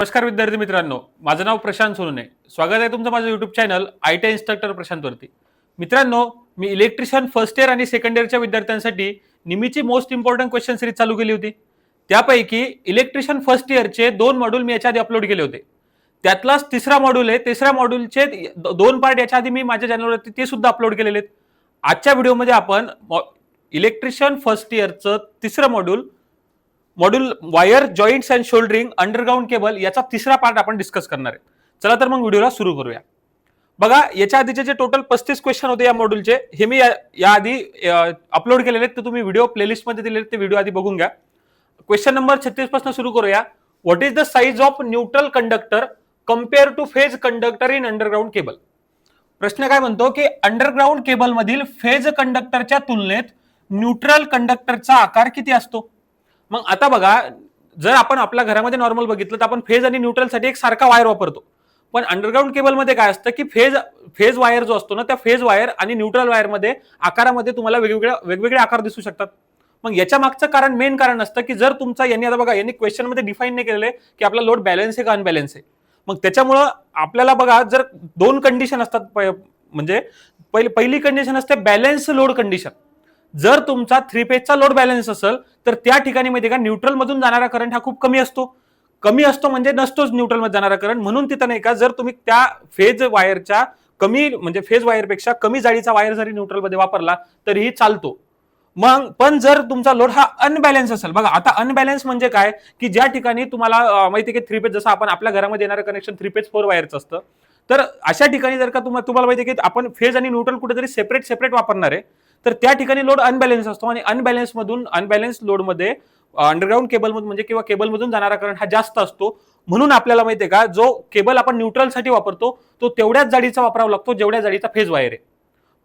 नमस्कार विद्यार्थी मित्रांनो, माझं नाव प्रशांत सोनोने. स्वागत आहे तुमचं माझं युट्यूब चॅनल IT इन्स्ट्रक्टर प्रशांतवरती. मित्रांनो, मी इलेक्ट्रिशियन फर्स्ट इयर आणि सेकंड इयरच्या विद्यार्थ्यांसाठी निमीची मोस्ट इम्पॉर्टंट क्वेश्चन सिरीज चालू केली होती. त्यापैकी इलेक्ट्रिशियन फर्स्ट इयरचे 2 मॉड्यूल मी याच्या आधी अपलोड केले होते. त्यातलाच तिसरा मॉड्यूल आहे. तिसऱ्या मॉड्यूलचे 2 पार्ट याच्या आधी मी माझ्या चॅनलवरती ते सुद्धा अपलोड केलेले आहेत. आजच्या व्हिडिओमध्ये आपण इलेक्ट्रिशियन फर्स्ट इयरचं तिसरं module wire joints and soldering underground cable याचा तिसरा पार्ट आपण डिस्कस करणार आहे. चला तर मग व्हिडिओला सुरू करूया. बघा, याच्या आधीचे जे टोटल 35 क्वेश्चन होते या मॉड्यूलचे, हे मी या आधी अपलोड केलेले आहेत. तर तुम्ही व्हिडिओ प्लेलिस्ट मध्ये दिलेले ते व्हिडिओ आधी बघून घ्या. क्वेश्चन नंबर 36 पासून सुरू करूया. What is the size of neutral conductor compare two phase conductor in underground cable? प्रश्न काय म्हणतो की अंडरग्राउंड केबल मधील फेज कंडक्टरच्या तुलनेत न्यूट्रल कंडक्टरचा आकार किती असतो? मग आता बघा, जर आपण आपल्या घरामध्ये नॉर्मल बघितलं तर आपण फेज आणि न्यूट्रल साठी एक सारखा वायर वापरतो. पण अंडरग्राउंड केबल मध्ये काय असतं की फेज वायर जो असतो ना, त्या फेज वायर आणि न्यूट्रल वायर मध्ये आकारामध्ये तुम्हाला वेगवेगळे आकार दिसू शकतात. मग याच्या मागचं कारण, मेन कारण असतं की जर तुमचा यांनी, आता बघा, यांनी क्वेश्चन मध्ये डिफाईन नाही केलेले की आपला लोड बॅलन्स आहे का अनबॅलन्स आहे. मग त्याच्यामुळं आपल्याला बघा, जर 2 कंडिशन असतात, म्हणजे पहिली कंडिशन असते बॅलन्स लोड कंडिशन. जर तुमचा 3 फेजचा लोड बॅलन्स असेल तर त्या ठिकाणी माहिती का, न्यूट्रल मधून जाणारा करंट हा खूप कमी असतो म्हणजे नसतोच न्यूट्रल मध्ये जाणारा करंट. म्हणून तिथं नाही का, जर तुम्ही त्या फेज वायरच्या कमी, म्हणजे फेज वायरपेक्षा कमी जाडीचा वायर जरी न्यूट्रल मध्ये वापरला तरीही चालतो. मग पण जर तुमचा लोड हा अनबॅलन्स असेल, बघा आता अनबॅलन्स म्हणजे काय की ज्या ठिकाणी तुम्हाला माहिती आहे की 3 फेज, जसं आपण आपल्या घरामध्ये येणारं कनेक्शन 3 फेज 4 वायरचं असतं, तर अशा ठिकाणी जर का तुम्हाला माहिती आहे की आपण फेज आणि न्यूट्रल कुठेतरी सेपरेट वापरणार आहे, तर त्या ठिकाणी लोड अनबॅलन्स असतो. आणि अनबॅलन्स लोडमध्ये अंडरग्राउंड केबल म्हणजे किंवा केबलमधून जाणारा करंट हा जास्त असतो. म्हणून आपल्याला माहिती आहे का, जो केबल आपण न्यूट्रल साठी वापरतो तो तेवढ्याच जाडीचा वापरावा लागतो जेवढ्या जाडीचा फेज वायर आहे.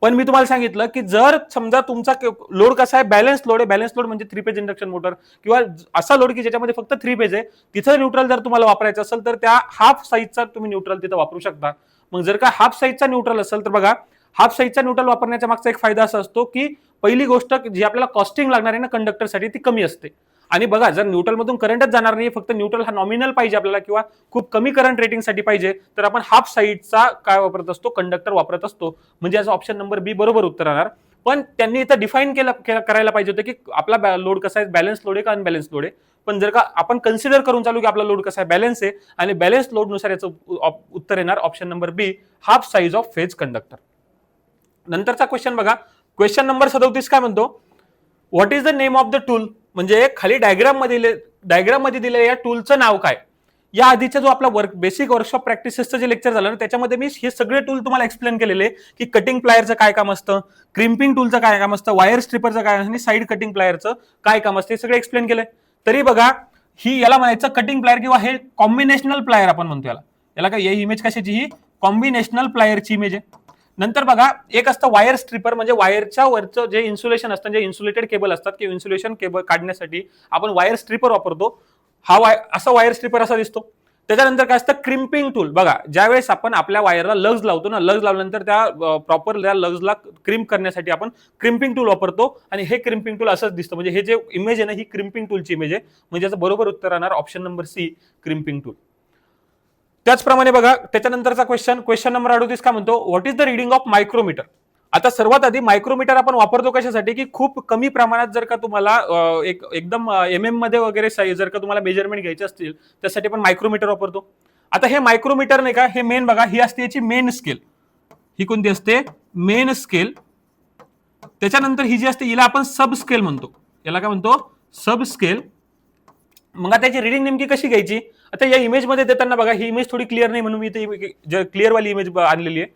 पण मी तुम्हाला सांगितलं की जर समजा तुमचा लोड कसा आहे, बॅलन्स लोड म्हणजे 3 फेज इंडक्शन मोटर किंवा असा लोड की ज्याच्यामध्ये फक्त 3 फेज आहे, तिथं न्यूट्रल जर तुम्हाला वापरायचं असेल तर त्या हाफ साईजचा तुम्ही न्यूट्रल तिथं वापरू शकता. मग जर का हाफ साईजचा न्यूट्रल असेल तर बघा, हाफ साईजचा न्यूट्रल वापरण्याच्या मागचा एक फायदा असा असतो की पहिली गोष्ट जी आपल्याला कॉस्टिंग लागणार आहे ना कंडक्टरसाठी, ती कमी असते. आणि बघा, जर न्यूट्रल मधून करंटच जाणार नाही, फक्त न्यूट्रल हा नॉमिनल पाहिजे आपल्याला किंवा खूप कमी करंट रेटिंगसाठी पाहिजे, तर आपण हाफ साईजचा काय वापरत असतो, कंडक्टर वापरत असतो. म्हणजे याचा ऑप्शन नंबर बी बरोबर उत्तर राहणार. पण त्यांनी इथं डिफाईन करायला पाहिजे होतं की आपला लोड कसा आहे, बॅलन्स लोड आहे का अनबॅलन्स लोड आहे. पण जर का आपण कन्सिडर करून चालू की आपला लोड कसा आहे, बॅलन्स आहे, आणि बॅलन्स लोड नुसार याचं उत्तर येणार option number B, half size of phase conductor. नंतरचा क्वेश्चन बघा, क्वेश्चन नंबर 37 काय म्हणतो, what is the name of the tool? म्हणजे खाली डायग्राम मध्ये दिलेल्या या टूलचं नाव काय? या आधीचा जो आपला बेसिक वर्कशॉप प्रॅक्टिसेसचं जे लेक्चर झालं ना, त्याच्यामध्ये मी हे सगळे टूल तुम्हाला एक्सप्लेन केलेले की कटिंग प्लायरचं काय काम असतं, क्रिम्पिंग टूलचं काय काम असतं, वायर स्ट्रिपरचं काय आणि साईड कटिंग प्लायरचं काय काम असतं, हे सगळे एक्सप्लेन केले. तरी बघा, याला म्हणायचं कटिंग प्लायर किंवा हे कॉम्बिनेशनल प्लायर आपण म्हणतो याला काय, ही इमेज कशाची, ही कॉम्बिनेशनल प्लायरची इमेज आहे. नंतर बघा, एक असतं वायर स्ट्रिपर, म्हणजे वायरच्या वरचं जे इन्सुलेशन असतं, जे इन्सुलेटेड केबल असतात किंवा इन्सुलेशन केबल काढण्यासाठी आपण वायर स्ट्रिपर वापरतो. असा वायर स्ट्रिपर असा दिसतो. त्याच्यानंतर काय असतं, क्रिम्पिंग टूल. बघा, ज्यावेळेस आपण आपल्या वायरला लग्ज लावतो ना, लग्ज लावल्यानंतर त्या प्रॉपर त्या लग्जला क्रिम्प करण्यासाठी आपण क्रिम्पिंग टूल वापरतो. आणि हे क्रिम्पिंग टूल असंच दिसतं. म्हणजे हे जे इमेज आहे ना, ही क्रिम्पिंग टूलची इमेज आहे. म्हणजे याचं बरोबर उत्तर राहणार option number C, crimping tool. त्याचप्रमाणे बघा, त्याच्यानंतरचा क्वेश्चन नंबर 38 काय म्हणतो, what is the reading of micrometer? आता सर्वात आधी मायक्रोमीटर आपण वापरतो कशासाठी की खूप कमी प्रमाणात जर का तुम्हाला एकदम MM मध्ये वगैरे जर का तुम्हाला मेजरमेंट घ्यायचे असतील त्यासाठी आपण मायक्रोमीटर वापरतो. आता हे मायक्रोमीटर नाही का, हे मेन बघा, ही असते याची मेन स्केल. ही कोणती असते, मेन स्केल. त्याच्यानंतर ही जी असते हिला आपण सब स्केल म्हणतो. याला काय म्हणतो, सब स्केल. मग आता त्याची रिडिंग नेमकी कशी घ्यायची? आता या इमेज मध्ये देताना बघा, ही इमेज थोडी क्लिअर नाही म्हणून मी इथे क्लिअर वाली इमेज आणलेली आहे.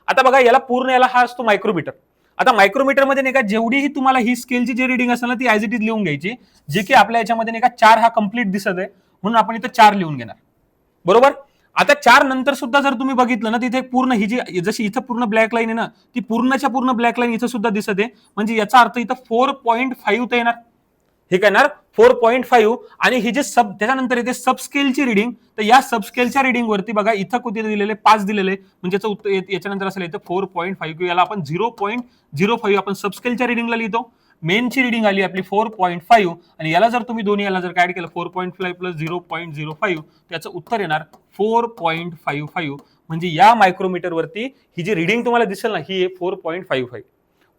आता बघा, याला हा असतो मायक्रोमीटर. आता मायक्रोमीटर मध्ये नाही का, जेवढीही तुम्हाला ही स्केलची जी रिडिंग असेल ना, ती ऍज इट इज लिहून घ्यायची. जे की आपल्या याच्यामध्ये नाही का 4 हा कंप्लीट दिसत आहे, म्हणून आपण इथं 4 लिहून घेणार. बरोबर. आता 4 नंतर सुद्धा जर तुम्ही बघितलं ना, तिथे पूर्ण ही जी जशी इथं पूर्ण ब्लॅक लाईन आहे ना, ती पूर्णच्या पूर्ण ब्लॅक लाईन इथं सुद्धा दिसत आहे. म्हणजे याचा अर्थ इथं 4.5 तर येणार. हे काय येणार 4.5. आणि ही जे त्याच्यानंतर येते सबस्केलची रिडिंग. तर या सबस्केलच्या रिडिंग वरती बघा, इथं कुठे दिलेले 5 दिलेले, म्हणजे याच्यानंतर असेल इथं 4.5 किंवा याला आपण 0.05 आपण सबस्केलच्या रिडिंगला लिहितो. मेनची रिडिंग आली आपली 4.5 आणि याला जर तुम्ही दोन्ही याला जर ऍड केलं 4.5 प्लस 0.05 त्याचं उत्तर येणार 4.55. म्हणजे या मायक्रोमीटरवरती ही जी रिडिंग तुम्हाला दिसेल ना ही आहे 4.55.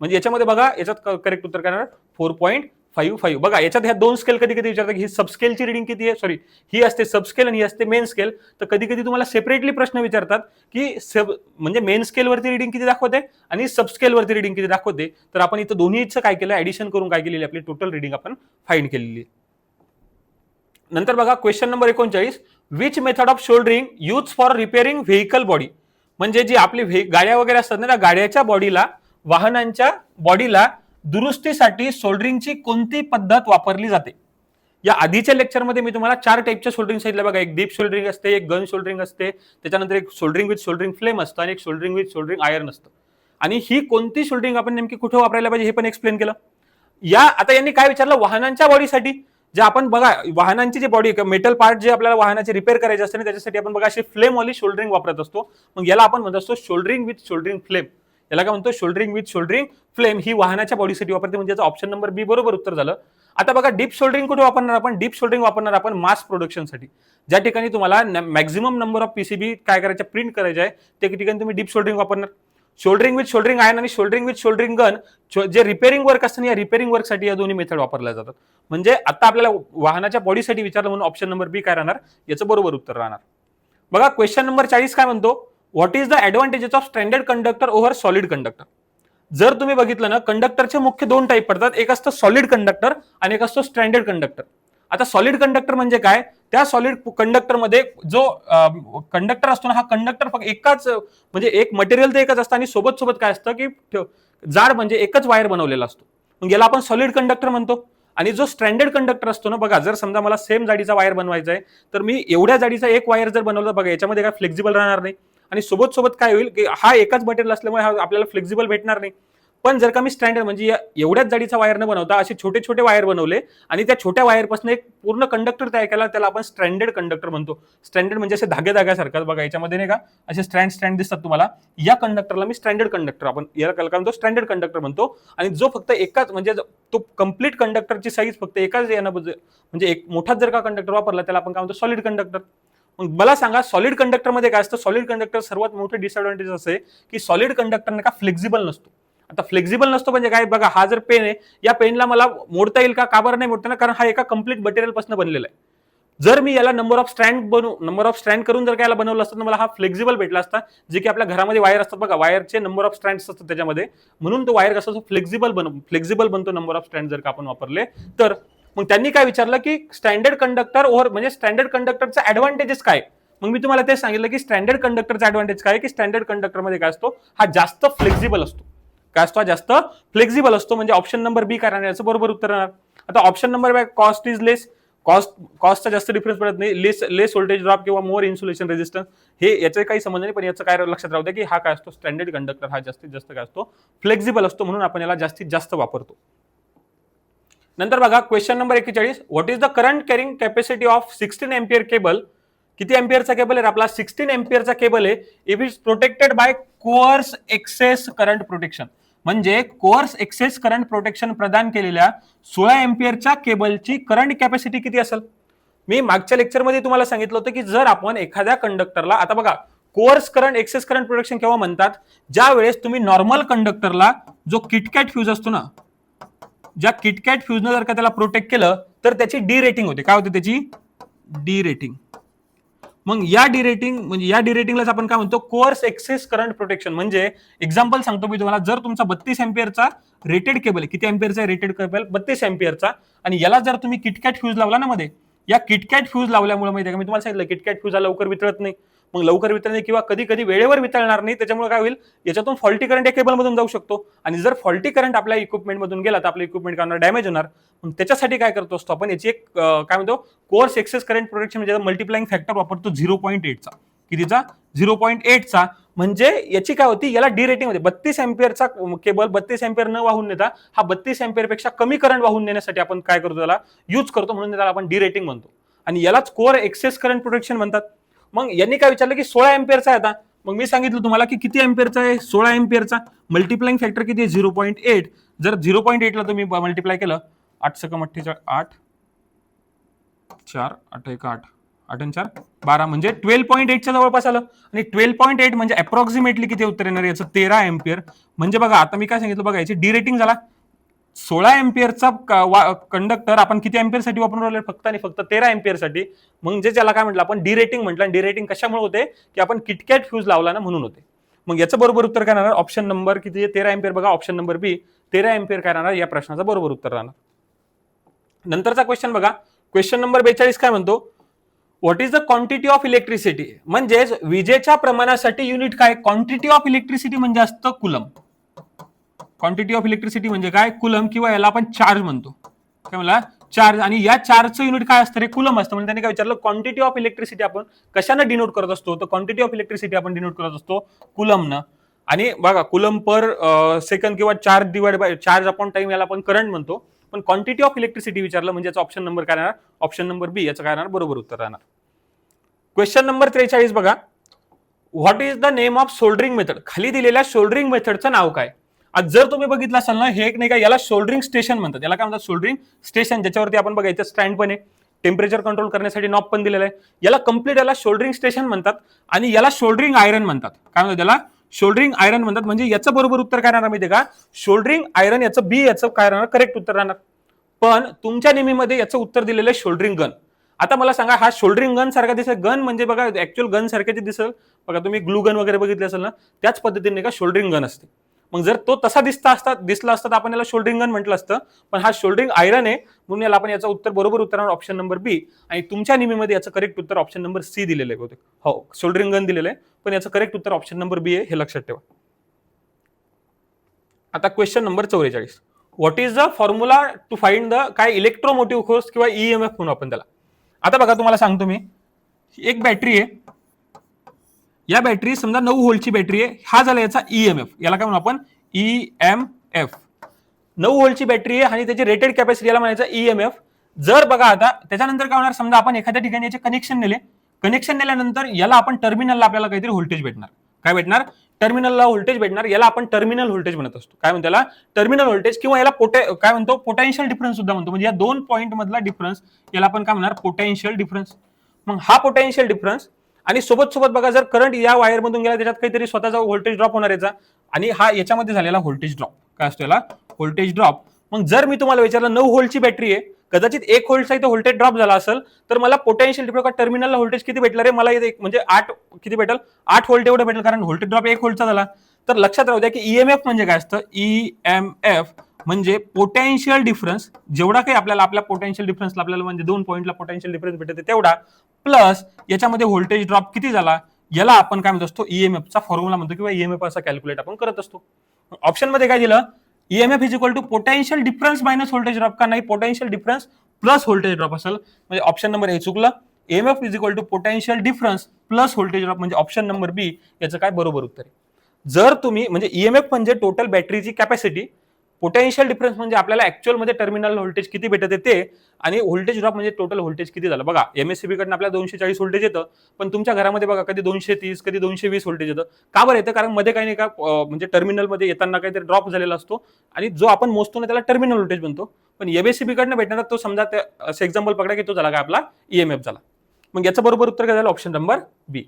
म्हणजे याच्यामध्ये बघा याच्यात करेक्ट उत्तर काय येणार 4.55. बघा याच्यात ह्या दोन स्केल कधी कधी विचारतात ही सबस्केलची रिडिंग किती आहे, सॉरी ही असते सबस्केल आणि ही असते मेन स्केल. तर कधी कधी तुम्हाला सेपरेटली प्रश्न विचारतात की म्हणजे मेन स्केलवरती रिडिंग किती दाखवते आणि सबस्केलवरती रिडिंग किती दाखवते. तर आपण इथं दोन्हीचं काय केलं ऍडिशन करून काय केलेली आपली टोटल रिडिंग आपण फाइंड केलेली आहे. नंतर बघा question number 39, which method of soldering use for repairing vehicle body. म्हणजे जी आपली गाड्या वगैरे असतात ना त्या गाड्याच्या बॉडीला वाहनांच्या बॉडीला दुरुस्तीसाठी सोल्डरिंगची कोणती पद्धत वापरली जाते. या आधीच्या लेक्चरमध्ये मी तुम्हाला 4 टाईपच्या सोल्डरिंग सांगितलं बघा. एक डीप सोल्डरिंग असते, एक गन सोल्डरिंग असते, त्याच्यानंतर एक सोल्डरिंग विथ सोल्डरिंग फ्लेम असतं आणि एक सोल्डरिंग विथ सोल्डरिंग आयर्न असतं. आणि ही कोणती सोल्डरिंग आपण नेमकी कुठे वापरायला पाहिजे हे पण एक्सप्लेन केलं. आता यांनी काय विचारलं वाहनांच्या बॉडीसाठी जे आपण बघा वाहनांची जी बॉडी मेटल पार्ट जे आपल्याला वाहनाचे रिपेअर करायचे असते ना त्याच्यासाठी आपण बघा अशी फ्लेम वाली शोल्डरिंग वापरत असतो. मग याला आपण म्हणत असतो शोल्डरिंग विथ शोल्डरिंग फ्लेम. याला काय म्हणतो शोल्डरिंग विथ शोल्डरिंग फ्लेम. ही वाहनाच्या बॉडीसाठी वापरते म्हणजे ऑप्शन नंबर बी बरोबर उत्तर झालं. आता बघा डीप शोल्डरिंग कुठे वापरणार आपण, डीप शोल्डरिंग वापरणार आपण मास प्रोडक्शनसाठी. ज्या ठिकाणी तुम्हाला मॅक्झिमम नंबर ऑफ पीसीबी काय करायचं प्रिंट करायचे आहे त्या ठिकाणी तुम्ही डीप शोल्डरिंग वापरणार. शोल्डरिंग विथ शोल्डरिंग आयर्न आणि शोल्डरिंग विथ शोल्डरिंग गन जे रिपेअरिंग वर्क असतं या रिपेअरिंग वर्कसाठी या दोन्ही मेथड वापरल्या जातात. म्हणजे आता आपल्याला वाहनाच्या बॉडीसाठी विचारलं म्हणून ऑप्शन नंबर बी काय राहणार याचं बरोबर उत्तर राहणार. बघा क्वेश्चन नंबर 40 काय म्हणतो, what is the advantages of standard conductor over solid conductor. जर तुम्ही बघितलं ना कंडक्टरचे मुख्य 2 टाईप पडतात, एक असतं सॉलिड कंडक्टर आणि एक असतो स्टँडर्ड कंडक्टर. आता सॉलिड कंडक्टर म्हणजे काय, त्या सॉलिड कंडक्टर मध्ये जो कंडक्टर असतो ना हा कंडक्टर फक्त एकाच म्हणजे एक मटेरियल तर एकच असतं आणि सोबत सोबत काय असतं की जाड म्हणजे एकच वायर बनवलेला असतो. मग याला आपण सॉलिड कंडक्टर म्हणतो. आणि जो स्टँडर्ड कंडक्टर असतो ना बघा जर समजा मला सेम जाडीचा वायर बनवायचा आहे तर मी एवढ्या जाडीचा एक वायर जर बनवला बघा याच्यामध्ये काय फ्लेक्झिबल राहणार नाही आणि सोबत सोबत काय होईल की हा एकाच मटेरियल असल्यामुळे हा आपल्याला फ्लेक्झिबल भेटणार नाही. पण जर का मी स्टँडर्ड म्हणजे एवढ्याच जाडीचा वायर न बनवता असे छोटे छोटे वायर बनवले आणि त्या छोट्या वायरपासून एक पूर्ण कंडक्टर तयार केला त्याला आपण स्टँडर्ड कंडक्टर म्हणतो. स्टँडर्ड म्हणजे असे धागे धाग्यासारखं बघा याच्यामध्ये नाही का असे स्टँड दिसतात तुम्हाला, या कंडक्टरला मी स्टँडर्ड कंडक्टर आपण याला काय म्हणतो स्टँडर्ड कंडक्टर म्हणतो. आणि जो फक्त एकाच म्हणजे तो कम्प्लीट कंडक्टरची साईज फक्त एकाच यानं म्हणजे एक मोठाच जर का कंडक्टर वापरला त्याला आपण काय म्हणतो सॉलिड कंडक्टर. मग मला सांगा सॉलिड कंडक्टर मध्ये काय असतं, सॉलिड कंडक्टर सर्वात मोठं डिसएडव्हान्टेज असे की सॉलिड कंडक्टर का फ्लेक्झिबल नसतो. आता फ्लेक्झिबल नसतो म्हणजे काय बघा हा जर पेन आहे या पेनला मला मोडता येईल का बरं नाही मोडता ना, कारण हा एका कम्प्लीट मटेरियल पासून बनलेला आहे. जर मी याला नंबर ऑफ स्ट्रँड करून जर काय याला बनवलं असतं तर मला हा फ्लेक्झिबल भेटला असता. जे की आपल्या घरामध्ये वायर असतात बघा वायरचे नंबर ऑफ स्ट्रँड्स असतात त्याच्यामध्ये, म्हणून तो वायर कसा फ्लेक्झिबल बनतो नंबर ऑफ स्ट्रँड जर का आपण वापरले तर. मग त्यांनी काय विचारलं की स्टँडर्ड कंडक्टर ओव्हर म्हणजे स्टँडर्ड कंडक्टरचा ऍडव्हान्टेजेस काय. मग मी तुम्हाला ते सांगितलं की स्टँडर्ड कंडक्टरचा ऍडव्हान्टेज काय की स्टँडर्ड कंडक्टरमध्ये काय असतो हा जास्त फ्लेक्झिबल असतो. काय असतो जास्त फ्लेक्झिबल असतो. म्हणजे ऑप्शन नंबर बी काय राहणार याचं बरोबर उत्तर राहणार. आता option number B cost is less, कॉस्टचा जास्त डिफरन्स पडत नाही. लेस व्होल्टेज ड्रॉप किंवा मोर इन्सुलेशन रेजिस्टन्स हे याचे काही संबंध नाही. पण याचं काय लक्षात राहू द्या की हा काय असतो स्टँडर्ड कंडक्टर हा जास्तीत जास्त काय असतो फ्लेक्झिबल असतो म्हणून आपण याला जास्तीत जास्त वापरतो. नंतर बघा question number 41, what is the current carrying capacity of 16 ampere cable. किती एम्पियरचा केबल आहे आपला 16 एम्पियरचा केबल आहे. If is protected by coarse excess current protection. म्हणजे कोअर्स एक्सेस करंट प्रोटेक्शन प्रदान केलेल्या 16 एम्पियरच्या केबलची करंट कॅपॅसिटी किती असेल. मी मागच्या लेक्चरमध्ये तुम्हाला सांगितलं होतं की जर आपण एखाद्या कंडक्टरला आता बघा coarse current excess current protection केव्हा म्हणतात, ज्या वेळेस तुम्ही नॉर्मल कंडक्टरला जो किटकॅट फ्यूज असतो ना ज्या किटकॅट फ्यूजनं जर का त्याला प्रोटेक्ट केलं तर त्याची डी रेटिंग होते. काय होते त्याची डी रेटिंग. मग या डी रेटिंगलाच आपण काय म्हणतो कोअर्स एक्सेस करंट प्रोटेक्शन. म्हणजे एक्झाम्पल सांगतो मी तुम्हाला, जर तुमचा 32 एम्पियरचा रेटेड केबल आहे, किती एम्पियरचा रेटेड केबल 32 एम्पियरचा, आणि याला जर तुम्ही किटकॅट फ्यूज लावला ना मध्ये, या किटकॅट फ्यूज लावल्यामुळे माहिती आहे का मी तुम्हाला सांगितलं किटकॅट फ्यूज लवकर वितळत नाही. मग लवकर वितळणे किंवा कधी कधी वेळेवर वितळणार नाही त्याच्यामुळे काय होईल याच्यातून फॉल्टी करंट या केबलमधून जाऊ शकतो. आणि जर फॉल्टी करंट आपल्या इक्विपमेंटमधून गेला तर आपलं इक्विपमेंट काय डॅमेज होणार. मग त्याच्यासाठी काय करतो असतो आपण याची एक काय म्हणतो कोअर्स एक्सेस करंट प्रोटेक्शन म्हणजे मल्टिप्लाइंग फॅक्टर वापरतो 0.8चा. कितीचा 0.8चा. म्हणजे याची काय होती याला डी रेटिंग होते. 32 एम्पियरचा केबल 32 एम्पियर न वाहून नेता हा 32 एम्पियर पेक्षा कमी करंट वाहून नेण्यासाठी आपण काय करतो त्याला यूज करतो, म्हणून त्याला आपण डी रेटिंग म्हणतो. आणि यालाच कोअर एक्सेस करंट प्रोटेक्शन म्हणतात. मग यांनी काय विचारलं की 16 एम्पियरचा आहे. आता मग मी सांगितलं तुम्हाला की किती एम्पियरचा आहे 16 एम्पियरचा. मल्टिप्लाइंग फॅक्टर किती आहे 0.8. जर 0.8 ला तुम्ही मल्टिप्लाय केलं 8 सकम 48 8 4 8 1 8 8 आणि 4 12 म्हणजे 12.8 च्या जवळपास आलं. आणि 12.8 म्हणजे अप्रॉक्सिमेटली किती उत्तर येणार याचं 13 एम्पियर. म्हणजे बघा आता मी काय सांगितलं बघा याची डी रेटिंग झाला 16 एम्पियरचा कंडक्टर आपण किती एम्पियर साठी वापरून राहिलो फक्त आणि फक्त 13 एम्पियर साठी. म्हणजे ज्याला काय म्हटलं आपण डी रेटिंग म्हटलं. डी रेटिंग कशामुळे होते की आपण किटकॅट फ्यूज लावला ना म्हणून होते. मग याचं बरोबर उत्तर काय राहणार ऑप्शन नंबर किती 13 एम्पियर बघा ऑप्शन नंबर बी 13 एम्पियर काय राहणार या प्रश्नाचं बरोबर उत्तर राहणार. नंतरचा क्वेश्चन बघा क्वेश्चन नंबर 42 काय म्हणतो what is the quantity of electricity. म्हणजेच विजेच्या प्रमाणासाठी युनिट काय क्वांटिटी ऑफ इलेक्ट्रिसिटी म्हणजे असतं कुलम. क्वांटिटी ऑफ इलेक्ट्रिसिटी म्हणजे काय कुलम किंवा याला आपण चार्ज म्हणतो. काय म्हणला चार्ज. आणि या चार्जचं युनिट काय असतं रे कुलम असतं. म्हणजे त्यांनी काय विचारलं क्वांटिटी ऑफ इलेक्ट्रिसिटी आपण कशाने डिनोट करत असतो तर क्वांटिटी ऑफ इलेक्ट्रिसिटी आपण डिनोट करत असतो कुलमनं. आणि बघा कुलम पर सेकंड किंवा charge divide by charge upon time याला आपण करंट म्हणतो. पण क्वांटिटी ऑफ इलेक्ट्रिसिटी विचारलं म्हणजे याचा ऑप्शन नंबर काय राहणार ऑप्शन नंबर बी याचं काय राहणार बरोबर उत्तर राहणार. क्वेश्चन नंबर 43 बघा what is the name of soldering method. खाली दिलेल्या सोल्डरिंग मेथडचं नाव काय. आज जर तुम्ही बघितलं असाल ना हे एक नाही का याला सोल्डरिंग स्टेशन म्हणतात. याला काय म्हणतात सोल्डरिंग स्टेशन ज्याच्यावरती आपण बघायचं स्टँड पण आहे टेम्परेचर कंट्रोल करण्यासाठी नॉब पण दिलेला आहे. याला कम्प्लीट याला सोल्डरिंग स्टेशन म्हणतात. आणि याला सोल्डरिंग आयरन म्हणतात. काय म्हणतात त्याला सोल्डरिंग आयरन म्हणतात. म्हणजे याचं बरोबर उत्तर काय राहणार माहिती का सोल्डरिंग आयरन याचं बी याचं काय राहणार करेक्ट उत्तर राहणार. पण तुमच्या नेहमीमध्ये याचं उत्तर दिलेलं आहे सोल्डरिंग गन. आता मला सांगा हा सोल्डरिंग गन सारखा दिसेल गन म्हणजे बघा ऍक्च्युअल गन सारखे दिसेल बघा तुम्ही ग्लू गन वगैरे बघितले असेल ना त्याच पद्धतीने का सोल्डरिंग गन असते. मग जर तो तसा दिसला असता तर आपण याला सोल्डरिंग गन म्हटलं असतं. पण हा सोल्डरिंग आयरन आहे म्हणून याला आपण याचं उत्तर बरोबर उत्तर ऑप्शन नंबर बी. आणि तुमच्या नेहमीमध्ये याचं करेक्ट उत्तर ऑप्शन नंबर सी दिलेलं आहे बहुतेक. हो सोल्डरिंग गन दिलेलं आहे पण याचं करेक्ट उत्तर ऑप्शन नंबर बी आहे हे लक्षात ठेवा. आता question number 44 what is the formula to find the काय इलेक्ट्रोमोटिव्ह फोर्स किंवा ईएमएफ म्हणून आपण त्याला. आता बघा तुम्हाला सांगतो मी एक बॅटरी आहे या बॅटरी समजा 9 व्होल्टची बॅटरी आहे. हा झाला याचा ईएमएफ याला काय म्हणू आपण ईएमएफ. 9 व्होल्टची बॅटरी आहे आणि त्याची रेटेड कॅपॅसिटी याला म्हणायचं ईएमएफ. जर बघा आता त्याच्यानंतर काय होणार समजा आपण एखाद्या ठिकाणी याचे कनेक्शन नेल्यानंतर याला आपण टर्मिनलला आपल्याला काहीतरी व्होल्टेज भेटणार. काय भेटणार टर्मिनलला व्होल्टेज भेटणार. याला आपण टर्मिनल व्होल्टेज म्हणत असतो. काय म्हणतो याला टर्मिनल व्होल्टेज किंवा याला काय म्हणतो पोटेन्शियल डिफरन्स सुद्धा म्हणतो. म्हणजे या दोन पॉईंट मधला डिफरन्स याला आपण काय म्हणणार पोटेन्शियल डिफरन्स. मग हा पोटेन्शियल डिफरन्स आणि सोबत बघा जर करंट या वायर मधून गेला त्याच्यात काहीतरी स्वतःचा व्होल्टेज ड्रॉप होणार याचा. आणि हा याच्यामध्ये झालेला व्होल्टेज ड्रॉप काय असतो याला व्होल्टेज ड्रॉप. मग जर मी तुम्हाला विचारलं 9 व्होल्टची बॅटरी आहे कदाचित 1 व्होल्टचा इथे व्होल्टेज ड्रॉप झाला असेल तर मला पोटेन्शियल डिफरन्स टर्मिनलला व्होल्टेज किती भेटलं रे मला म्हणजे 8 किती भेटेल 8 व्होल्ट एवढं भेटेल कारण व्होल्टेज ड्रॉप 1 व्होल्टचा झाला. तर लक्षात राहू द्या की ईएमएफ म्हणजे काय असतं ईएमएफ म्हणजे पोटेन्शियल डिफरन्स जेवढा काही आपल्याला आपल्या पोटेन्शियल डिफरन्सला आपल्याला म्हणजे 2 पॉईंटला पोटेन्शियल डिफरन्स भेटते तेवढा प्लस याच्यामध्ये व्होल्टेज ड्रॉप किती झाला याला आपण काय म्हणत असतो ईएमएफचा फॉर्म्युला म्हणतो किंवा ईएमएफ असा कॅल्क्युलेट आपण करत असतो. ऑप्शन मध्ये काय दिलं EMF is equal to potential difference minus voltage drop का नाही potential difference plus voltage drop असेल म्हणजे ऑप्शन नंबर ए चुकलं. EMF is equal to potential difference plus voltage drop म्हणजे ऑप्शन नंबर बी याचं काय बरोबर उत्तर आहे. जर तुम्ही म्हणजे ईएमएफ म्हणजे टोटल बॅटरीची कॅपॅसिटी पोटेन्शियल डिफरन्स म्हणजे आपल्याला ऍक्च्युअल मध्ये टर्मिनल व्होल्टेज किती भेटते ते आणि व्होल्टेज ड्रॉप म्हणजे टोटल व्होल्टेज किती झालं. बघा एमएससीबी कडनं आपल्याला 240 व्होल्टेज येतं पण तुमच्या घरामध्ये बघा कधी 230 कधी 220 व्होल्टेज येतं. का बरं येतं कारण मध्ये काही नाही का म्हणजे टर्मिनल मध्ये येताना काहीतरी ड्रॉप झालेला असतो आणि जो आपण मोजतो ना त्याला टर्मिनल व्होल्टेज बनतो. पण एमएससीबी कडनं भेटणार तो समजा असं एक्झाम्पल पकडा की तो झाला काय आपला ईएमएफ झाला. मग याचं बरोबर उत्तर काय झालं option number B.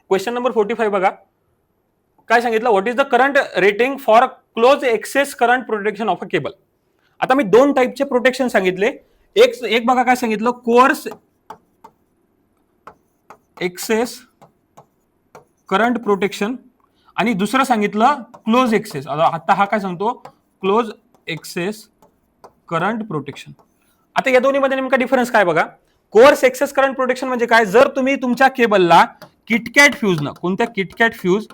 Question number 45 बघा काय सांगितलं what is the current rating for close excess current protection of a cable. आता मी 2 टाईपचे प्रोटेक्शन सांगितले. एक बघा काय सांगितलं कोर्स एक्सेस करंट प्रोटेक्शन आणि दुसरं सांगितलं क्लोज एक्सेस. आता हा काय सांगतो क्लोज एक्सेस करंट प्रोटेक्शन. आता या दोन्हीमध्ये नेमका डिफरन्स काय बघा. कोर्स एक्सेस करंट प्रोटेक्शन म्हणजे काय जर तुम्ही तुमच्या केबलला किटकॅट फ्यूज न कोणत्या किटकॅट फ्यूज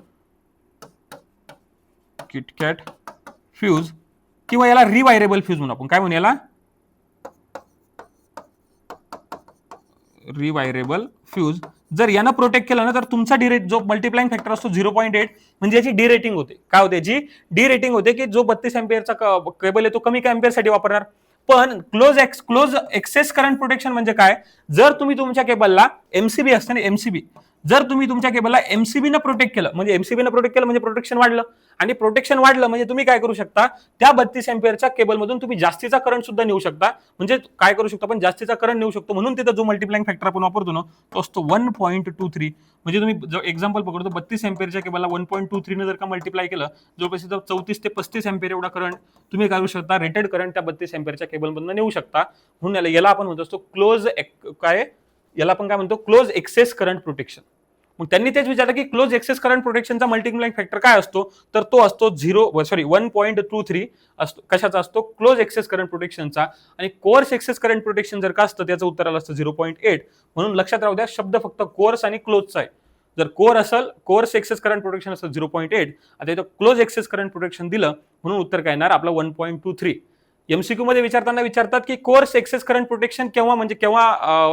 किंवा याला रिवायरेबल फ्यूज म्हणून आपण काय म्हणू याला रिवायरेबल फ्यूज जर यानं प्रोटेक्ट केलं ना तर तुमचा जो मल्टिप्लाइंग फॅक्टर असतो 0.8 म्हणजे याची डी रेटिंग होते. काय होते याची डी रेटिंग होते की जो 32 एम्पियरचा केबल आहे तो कमी एम्पियर साठी वापरणार. पण क्लोज एक्सेस करंट प्रोटेक्शन म्हणजे काय जर तुम्ही तुमच्या केबलला एमसीबी असते ना एमसीबी जर तुम्ही तुमच्या केबलला एमसीबी न प्रोटेक्ट केलं म्हणजे प्रोटेक्शन वाढलं आणि प्रोटेक्शन वाढलं म्हणजे तुम्ही काय करू शकता, त्या 32 अँपिअरच्या केबलमधून तुम्ही जास्तीचा करंट सुद्धा नेऊ शकता. म्हणजे काय करू शकतो आपण, जास्तीचा करंट नेऊ शकतो. म्हणून तिथं जो मल्टिप्लाइंग फॅक्टर आपण वापरतो ना, तो असतो 1.23. म्हणजे तुम्ही जो एक्झाम्पल पकडतो 32 अँपिअरच्या केबलला 1.23 ने जर का मल्टिप्लाय केलं, जवळपास 34 ते 35 अँपिअर एवढा करंट तुम्ही काय करू शकता, रेटेड करंट त्या 32 अँपिअरच्या केबलमधून नेऊ शकता. म्हणून याला आपण म्हणतो असतो क्लोज, काय याला आपण काय म्हणतो, क्लोज एक्सेस करंट प्रोटेक्शन. मग त्यांनी तेच विचारलं की क्लोज एक्सेस करंट प्रोटेक्शनचा मल्टिप्लाइंग फॅक्टर काय असतो, तर तो असतो 1.23 असतो. कशाचा असतो, क्लोज एक्सेस करंट प्रोटेक्शनचा. आणि कोर्स एक्सेस करंट प्रोटेक्शन जर का असतं त्याचं उत्तर आलं असतं 0.8. म्हणून लक्षात राहू द्या, शब्द फक्त कोर्स आणि क्लोजचा आहे. जर कोर असेल, कोर्स एक्सेस करंट प्रोटेक्शन असेल 0.8. आता इथं क्लोज एक्सेस करंट प्रोटेक्शन दिलं म्हणून उत्तर काय येणार आपलं 1.23. एमसीक्यू मध्ये विचारताना विचारतात की कोर्स एक्सेस करंट प्रोटेक्शन केव्हा, म्हणजे केव्हा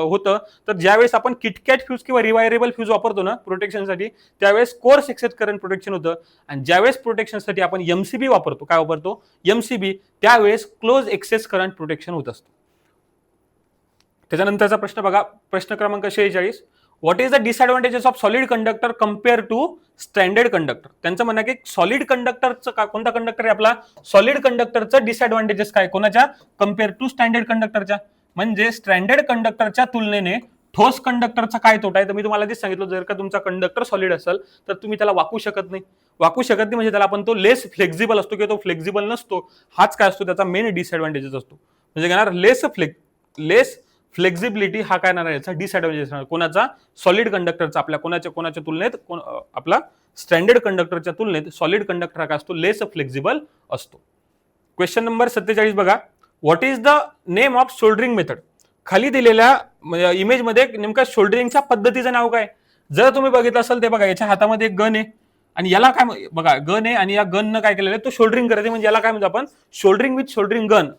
होतं, तर ज्यावेळेस आपण किटकॅट फ्यूज किंवा रिवायरेबल फ्यूज वापरतो ना प्रोटेक्शनसाठी, त्यावेळेस कोर्स एक्सेस करंट प्रोटेक्शन होतं. आणि ज्यावेळेस प्रोटेक्शनसाठी आपण एमसीबी वापरतो, काय वापरतो, एमसीबी, त्यावेळेस क्लोज एक्सेस करंट प्रोटेक्शन होत असतं. त्याच्यानंतरचा प्रश्न बघा, प्रश्न क्रमांक 46. What is the disadvantages of solid conductor compare to standard conductor. त्यांचं म्हणणं की सॉलिड कंडक्टरचं, कोणता कंडक्टर आहे आपला, सॉलिड कंडक्टरचं डिसएडव्हान्टेजेस काय, कोणाच्या, कम्पेअर टू स्टँडर्ड कंडक्टरच्या. म्हणजे स्टँडर्ड कंडक्टरच्या तुलनेने ठोस कंडक्टरचा काय तोटा आहे. तर मी तुम्हाला आधीच सांगितलं, जर का तुमचा कंडक्टर सॉलिड असेल तर तुम्ही त्याला वाकू शकत नाही. म्हणजे त्याला आपण तो लेस फ्लेक्झिबल असतो किंवा तो फ्लेक्झिबल नसतो. हाच काय असतो त्याचा मेन डिसएडव्हान्टेजेस असतो. म्हणजे घेणार लेस फ्लेक्झिबिलिटी हा काय येणार याचा डिसएडव्हान्टेज असणार. कोणाचा, सॉलिड कंडक्टरचा. आपल्या कोणाच्या तुलनेत, आपला स्टँडर्ड कंडक्टरच्या तुलनेत सॉलिड कंडक्टर हा काय असतो, लेस फ्लेक्झिबल असतो. क्वेश्चन नंबर 47 बघा. What is the name of soldering method. खाली दिलेल्या इमेजमध्ये नेमका शोल्डरिंगच्या पद्धतीचं नाव काय. जर तुम्ही बघितलं असेल ते बघा, याच्या हातामध्ये एक गन आहे आणि याला काय बघा, गन आहे आणि या गननं काय केलेलं आहे, तो शोल्डरिंग करते. म्हणजे याला काय म्हणतो आपण, शोल्डरिंग विथ शोल्डरिंग गन.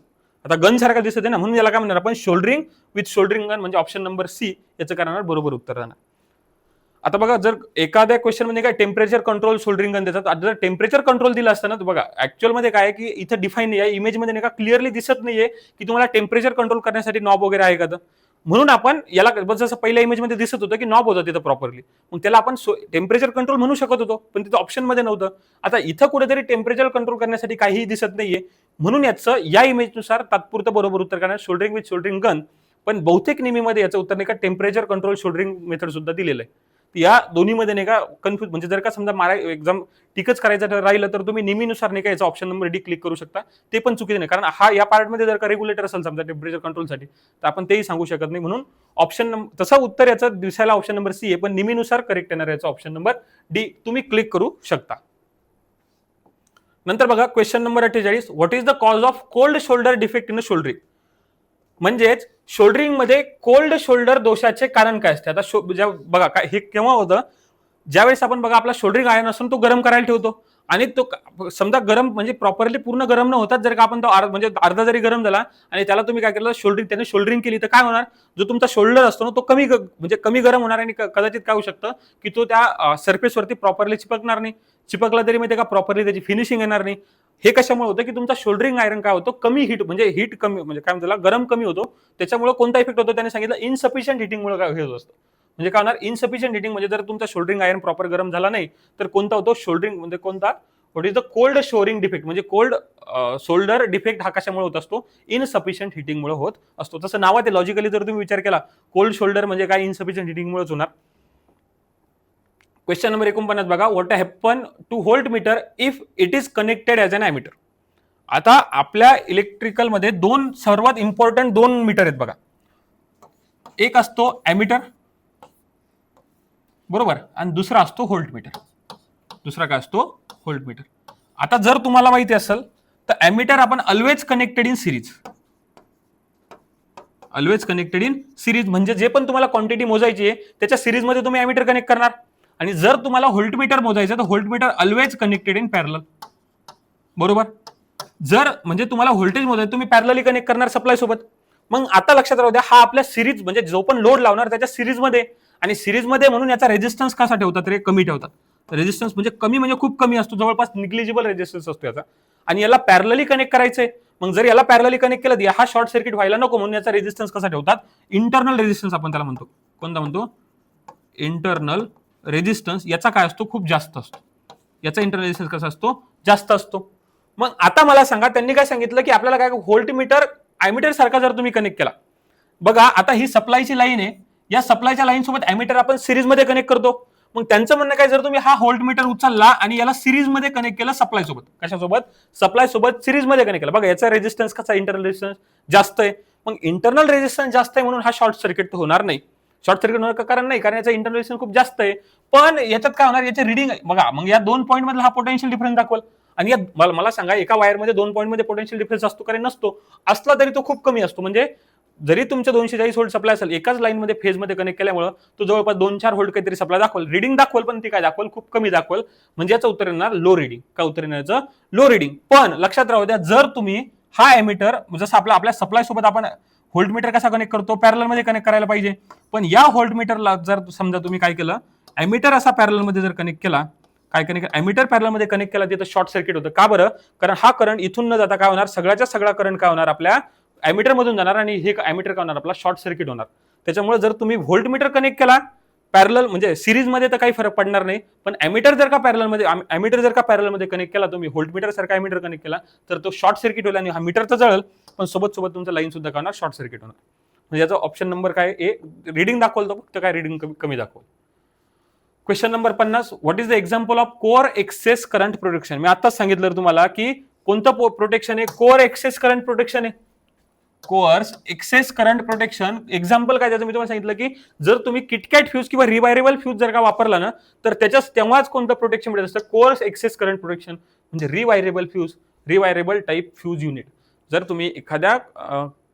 आता गन सारखा दिसत आहे ना, म्हणून याला काय म्हणणार आपण, शोल्डरिंग विथ शोल्डरिंग गन. म्हणजे ऑप्शन नंबर सी याचं करणार बरोबर उत्तर राहणार. आता बघा, जर एखाद्या क्वेश्चन मध्ये काय टेम्परेचर कंट्रोल शोल्डरिंग गन देतात. आता जर टेम्परेचर कंट्रोल दिलं असतं ना, तर बघा ऍक्च्युअल मध्ये काय की इथं डिफाईन नाही आहे, इमेज मध्ये नाही का क्लिअरली दिसत नाहीये की तुम्हाला टेम्परेचर कंट्रोल करण्यासाठी नॉब वगैरे आहे का. म्हणून आपण याला जसं पहिल्या इमेज मध्ये दिसत होतं की नॉब होतं तिथं प्रॉपरली, मग त्याला आपण टेम्परेचर कंट्रोल म्हणू शकत होतो, पण तिथं ऑप्शन मध्ये नव्हतं. आता इथं कुठेतरी टेम्परेचर कंट्रोल करण्यासाठी काहीही दिसत नाहीये, म्हणून याचं या इमेजनुसार तात्पुरतं बरोबर उत्तर करणार शोल्डरिंग विथ शोल्डरिंग गन. पण बहुतेक नेहमीमध्ये याचं उत्तर नाही का टेम्परेचर कंट्रोल शोल्डरिंग मेथड सुद्धा दिलेलं आहे. या दोन्हीमध्ये नाही का कन्फ्युज, म्हणजे जर का समजा एक्झाम टिकच करायचं राहिलं तर तुम्ही नेहमीनुसार नाही का याचा ऑप्शन नंबर डी क्लिक करू शकता. ते पण चुकीचं नाही, कारण हा या पार्टमध्ये जर का रेग्युलेटर असेल समजा टेम्परेचर कंट्रोलसाठी, तर आपण तेही सांगू शकत नाही. म्हणून ऑप्शन तसं उत्तर याचं दिसायला ऑप्शन नंबर सी आहे, पण नेहमीनुसार करेक्ट येणार याचा ऑप्शन नंबर डी तुम्ही क्लिक करू शकता. नंतर बघा question number 48. What is the cause of cold shoulder defect in soldering. म्हणजेच शोल्डरिंग मध्ये कोल्ड शोल्डर दोषाचे कारण काय असते. आता बघा काय हे केव्हा होतं, ज्यावेळेस आपण बघा आपला शोल्डरिंग आयर्न असून तो गरम करायला ठेवतो आणि तो समजा गरम म्हणजे प्रॉपरली पूर्ण गरम न होतात, जर का आपण तो म्हणजे अर्धा जरी गरम झाला आणि त्याला तुम्ही काय केलं त्याने शोल्डरिंग केली, तर काय होणार, जो तुमचा शोल्डर असतो ना तो कमी गरम होणार आणि कदाचित काय होऊ शकतं की तो त्या सरफेसवरती प्रॉपरली चिपकणार नाही. चिपकला तरी माहिती का प्रॉपरली त्याची फिनिशिंग येणार नाही. हे कशामुळे होतं की तुमचा शोल्डरिंग आयरन काय होतो, कमी हीट कमी, म्हणजे काय म्हणतात गरम कमी होतो. त्याच्यामुळे कोणता इफेक्ट होतो त्याने सांगितलं, इनसफिशियंट हिटिंगमुळे काय होत असतं. म्हणजे काय होणार, इनसफिशियंट हिटिंग म्हणजे जर तुमचा शोल्डरिंग आयरन प्रॉपर गरम झाला नाही तर कोणता होतो शोल्डरिंग, म्हणजे कोणता, what is the cold shoring defect. म्हणजे कोल्ड शोल्डर डिफेक्ट हा कशामुळे होत असतो, इनसफिशियंट हिटिंगमुळे होत असतो. तसं नावात आहे, लॉजिकली जर तुम्ही विचार केला कोल्ड शोल्डर म्हणजे काय, इनसफिशियंट हिटिंगमुळेच होणार. क्वेश्चन नंबर 49 बघा. What happen to volt meter if it is connected as an ammeter. आता आपल्या इलेक्ट्रिकल मध्ये सर्वात इम्पॉर्टंट दोन मीटर आहेत बघा. एक असतो ॲमीटर बरोबर, आणि दुसरा असतो व्होल्ट मीटर. दुसरा काय असतो, व्होल्ट मीटर. आता जर तुम्हाला माहिती असेल तर ॲमीटर आपण always connected in series. Always connected in series म्हणजे जे पण तुम्हाला क्वांटिटी मोजायची आहे त्याच्या सिरीज मध्ये तुम्ही ॲमीटर कनेक्ट करणार. आणि जर तुम्हाला व्होल्ट मीटर मोजायचं तर volt meter always connected in parallel. बरोबर, जर म्हणजे तुम्हाला व्होल्टेज मोजायचं तुम्ही पॅरलली कनेक्ट करणार सप्लाय सोबत. मग आता लक्षात राहू द्या, हा आपल्या सिरीज म्हणजे जो पण लोड लावणार त्याच्या सिरीज मध्ये, आणि सिरीज मध्ये म्हणून याचा रेजिस्टन्स कसा ठेवतात रे, कमी ठेवतात. रेजिस्टन्स म्हणजे कमी म्हणजे खूप कमी असतो, जवळपास निग्लिजिबल रेजिस्टन्स असतो याचा. आणि याला पॅरलली कनेक्ट करायचंय, मग जर याला पॅरलली कनेक्ट केलं हा शॉर्ट सर्किट व्हायला नको, म्हणून याचा रेजिस्टन्स कसा ठेवतात, इंटरनल रेजिस्टन्स आपण त्याला म्हणतो. कोणता म्हणतो, इंटरनल रेजिस्टन्स. याचा काय असतो, खूप जास्त असतो. याचा इंटरनल रेजिस्टन्स कसा असतो, जास्त असतो. मग आता मला सांगा, त्यांनी काय सांगितलं की आपल्याला काय व्होल्टमीटर ॲमीटर सारखा जर तुम्ही कनेक्ट केला, बघा आता ही सप्लायची लाईन आहे, या सप्लायच्या लाईन सोबत ॲमीटर आपण सिरीज मध्ये कनेक्ट करतो. मग त्यांचं म्हणणं काय, जर तुम्ही हा व्होल्टमीटर उचलला आणि याला सिरीज मध्ये कनेक्ट केला सप्लाय सोबत, कशासोबत, सप्लाय सोबत सिरीज मध्ये कनेक्ट केला, बघा याचा रेजिस्टन्स कसा, इंटरनल रेजिस्टन्स जास्त आहे. मग इंटरनल रेजिस्टन्स जास्त आहे म्हणून हा शॉर्ट सर्किट होणार नाही. शॉर्ट सर्किट होणार कारण नाही, कारण याचा इंटरनल रेजिस्टन्स खूप जास्त आहे. पण याच्यात काय होणार, याचे रीडिंग बघा, मग या 2 पॉईंट मधला हा पोटेन्शियल डिफरन्स दाखवल. आणि मला सांगा, एका वायरमध्ये 2 पॉईंट मध्ये पोटेन्शियल डिफरन्स असतो का, नसतो. असला तरी तो खूप कमी असतो. म्हणजे जरी तुमच्या 240 व्होल्ट सप्लाय असेल, एकाच लाईन मध्ये फेज मध्ये कनेक्ट केल्यामुळे तो जवळपास 2-4 व्होल्ट काहीतरी सप्लाय दाखवल, रीडिंग दाखवल, पण ती काय दाखवल, खूप कमी दाखवल. म्हणजे याचं उत्तर येणार लो रीडिंग. काय उत्तर येणार, लो रीडिंग. पण लक्षात राहू द्या, जर तुम्ही हा एमिटर जसं आपल्या सप्लाय सोबत आपण व्होल्टमीटर कसा कनेक्ट करतो, पॅरलल मध्ये कनेक्ट करायला पाहिजे. पण या व्होल्टमीटरला जर समजा तुम्ही काय केलं, एमिटर असा पॅरलल मध्ये जर कनेक्ट केला, काय कनेक्ट, एमिटर पॅरलल मध्ये कनेक्ट केला, तिथं शॉर्ट सर्किट होतं. का बरं, कारण हा करंट इथून न जाता काय होणार, सगळ्याच्या सगळा करंट काय होणार, आपल्या एमिटर मधून जाणार आणि हे एमिटर काय होणार, आपला शॉर्ट सर्किट होणार. त्याच्यामुळे जर तुम्ही व्होल्टमीटर कनेक्ट केला पॅरलल म्हणजे सिरीज मध्ये, तर काही फरक पडणार नाही. पण एमिटर जर का पॅरलल मध्ये कनेक्ट केला तुम्ही, व्होल्टमीटर सारखा एमिटर कनेक्ट केला, तर तो शॉर्ट सर्किट होईल आणि हा मीटर तर जळेल, पण सोबत तुमचं लाईन सुद्धा काय होणार, शॉर्ट सर्किट होणार. म्हणजे याचा ऑप्शन नंबर काय, ए रीडिंग दाखवल, तो फक्त काय रीडिंग कमी दाखवल. Question number 50, what is the example of core excess current protection. मी आताच सांगितलं तुम्हाला की कोणतं प्रोटेक्शन आहे, कोअर एक्सेस करंट प्रोटेक्शन आहे. Cores excess current protection example काय त्याचं मी तुम्हाला सांगितलं की जर तुम्ही किटकॅट फ्यूज किंवा रिवायरेबल फ्यूज जर का वापरला ना, तर तेव्हाच कोणतं प्रोटेक्शन मिळत असतं, कोअर्स एक्सेस करंट प्रोटेक्शन. म्हणजे rewirable fuse, rewirable type fuse unit. जर तुम्ही एखाद्या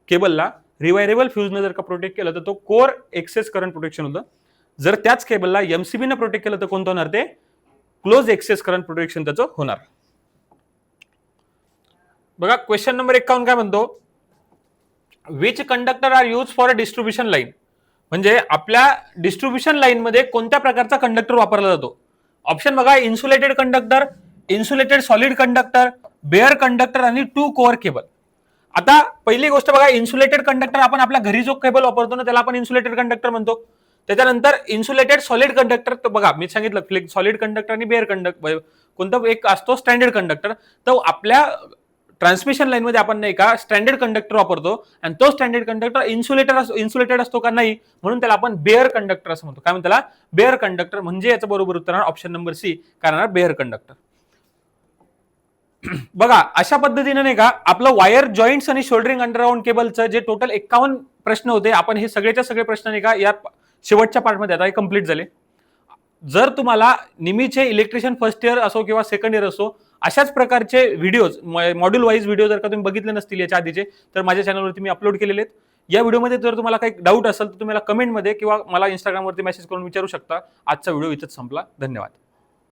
केबलला रिवायरेबल फ्यूजनं जर का प्रोटेक्ट केलं, तर तो कोअर एक्सेस करंट प्रोटेक्शन होतं. जर त्याच केबलला एमसीबीनं प्रोटेक्ट केलं, तर कोणतं होणार, ते क्लोज एक्सेस करंट प्रोटेक्शन त्याचं होणार. बघा क्वेश्चन नंबर 51 काय म्हणतो, which conductor are use for a distribution line. म्हणजे आपल्या डिस्ट्रीब्युशन लाईन मध्ये कोणत्या प्रकारचा कंडक्टर वापरला जातो. ऑप्शन बघा, insulated conductor, insulated solid conductor, bare conductor आणि 2 कोअर केबल. आता पहिली गोष्ट बघा, इन्सुलेटेड कंडक्टर आपण आपल्या घरी जो केबल वापरतो ना, त्याला आपण इन्सुलेटेड कंडक्टर म्हणतो. त्याच्यानंतर इन्सुलेटेड सॉलिड कंडक्टर, तर बघा मी सांगितलं सॉलिड कंडक्टर आणि बेअर कंडक्टर कोणतं एक असतो, स्टँडर्ड कंडक्टर. तर आपल्या ट्रान्समिशन लाईन मध्ये आपण नाही का स्टँडर्ड कंडक्टर वापरतो, आणि तो स्टँडर्ड कंडक्टर इन्सुलेटेड असतो का, नाही, म्हणून त्याला आपण बेअर कंडक्टर असं म्हणतो. काय म्हणतो त्याला, बेअर कंडक्टर. म्हणजे याचं बरोबर उत्तर ऑप्शन नंबर सी, कारण बेअर कंडक्टर. बघा अशा पद्धतीने नाही का आपलं वायर जॉईंट्स आणि शोल्डरिंग अंडरग्राउंड केबलचं जे टोटल 51 प्रश्न होते, आपण हे सगळेच्या सगळे प्रश्न नाही का या शेवटच्या पार्टमध्ये आता कंप्लीट झाले. जर तुम्हाला निमीचे इलेक्ट्रिशियन फर्स्ट इयर असो किंवा सेकंड इयर असो, अशाच प्रकारचे व्हिडिओज, मॉड्यूल वाईज व्हिडिओ जर का तुम्ही बघितले नसतील याच्या आधीचे, तर माझ्या चॅनलवरती मी अपलोड केलेले आहेत. या व्हिडिओमध्ये जर तुम्हाला काही डाऊट असेल, तर तुम्ही मला कमेंटमध्ये किंवा मला इंस्टाग्रामवरती मेसेज करून विचारू शकता. आजचा व्हिडिओ इथंच संपला. धन्यवाद.